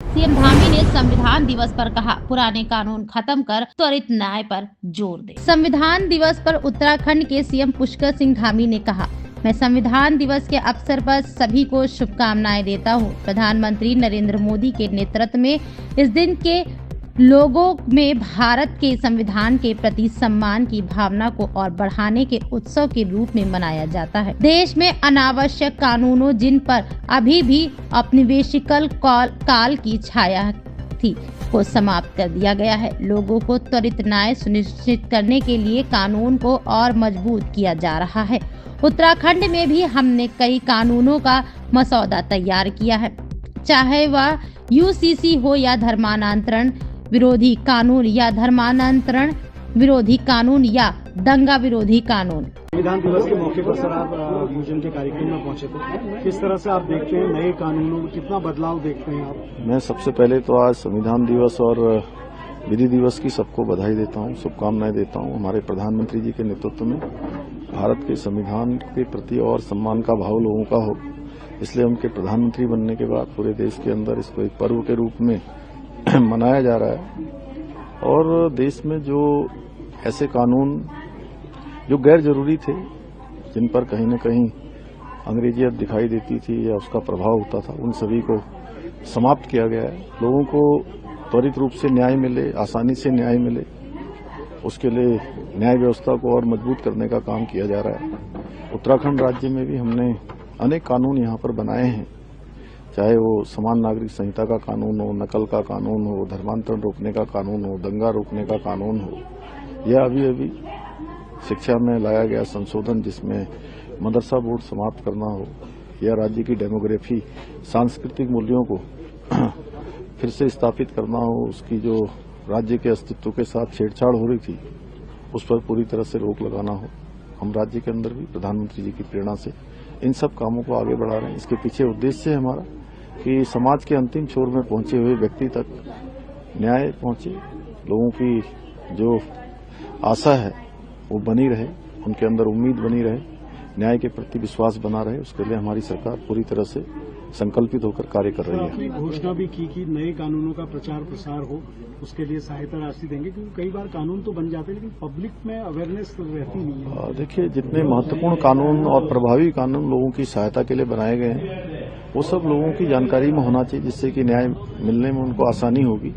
CM Dhami ने संविधान दिवस पर कहा, पुराने कानून खत्म कर त्वरित न्याय पर जोर दे। संविधान दिवस पर उत्तराखंड के सीएम पुष्कर सिंह धामी ने कहा, मैं संविधान दिवस के अवसर पर सभी को शुभकामनाएं देता हूं। प्रधानमंत्री नरेंद्र मोदी के नेतृत्व में इस दिन के लोगों में भारत के संविधान के प्रति सम्मान की भावना को और बढ़ाने के उत्सव के रूप में मनाया जाता है। देश में अनावश्यक कानूनों जिन पर अभी भी औपनिवेशिकल काल की छाया थी को समाप्त कर दिया गया है। लोगों को त्वरित न्याय सुनिश्चित करने के लिए कानून को और मजबूत किया जा रहा है। उत्तराखंड में भी हमने कई कानूनों का मसौदा तैयार किया है, चाहे वह यूसीसी हो या धर्मांतरण विरोधी कानून या धर्मांतरण विरोधी कानून या दंगा विरोधी कानून। संविधान दिवस के मौके पर सर आप भोजन के कार्यक्रम में पहुंचे थे, किस तरह से आप देखते हैं नए कानूनों में कितना बदलाव देखते हैं आप? मैं सबसे पहले तो आज संविधान दिवस और विधि दिवस की सबको बधाई देता हूं, शुभकामनाएं देता हूं। हमारे प्रधानमंत्री जी के नेतृत्व में भारत के संविधान के प्रति और सम्मान का भाव लोगों का हो, इसलिए उनके प्रधानमंत्री बनने के बाद पूरे देश के अंदर इसको एक पर्व के रूप में मनाया जा रहा है। और देश में जो ऐसे कानून जो गैर जरूरी थे, जिन पर कहीं न कहीं अंग्रेजियत दिखाई देती थी या उसका प्रभाव होता था, उन सभी को समाप्त किया गया है। लोगों को त्वरित रूप से न्याय मिले, आसानी से न्याय मिले, उसके लिए न्याय व्यवस्था को और मजबूत करने का काम किया जा रहा है। उत्तराखंड राज्य में भी हमने अनेक कानून यहाँ पर बनाए हैं, चाहे वो समान नागरिक संहिता का कानून हो, नकल का कानून हो, धर्मांतरण रोकने का कानून हो, दंगा रोकने का कानून हो, या अभी शिक्षा में लाया गया संशोधन जिसमें मदरसा बोर्ड समाप्त करना हो, या राज्य की डेमोग्राफी सांस्कृतिक मूल्यों को फिर से स्थापित करना हो, उसकी जो राज्य के अस्तित्व के साथ छेड़छाड़ हो रही थी उस पर पूरी तरह से रोक लगाना हो। हम राज्य के अंदर भी प्रधानमंत्री जी की प्रेरणा से इन सब कामों को आगे बढ़ा रहे हैं। इसके पीछे उद्देश्य है हमारा कि समाज के अंतिम छोर में पहुंचे हुए व्यक्ति तक न्याय पहुंचे, लोगों की जो आशा है वो बनी रहे, उनके अंदर उम्मीद बनी रहे, न्याय के प्रति विश्वास बना रहे। उसके लिए हमारी सरकार पूरी तरह से संकल्पित होकर कार्य कर रही है। आपने घोषणा भी की कि नए कानूनों का प्रचार प्रसार हो, उसके लिए सहायता राशि देंगे, क्योंकि कई बार कानून तो बन जाते हैं लेकिन पब्लिक में अवेयरनेस रहती नहीं है। देखिए, जितने महत्वपूर्ण कानून और प्रभावी कानून लोगों की सहायता के लिए बनाए गए हैं, वो सब लोगों की जानकारी में होना चाहिए, जिससे कि न्याय मिलने में उनको आसानी होगी।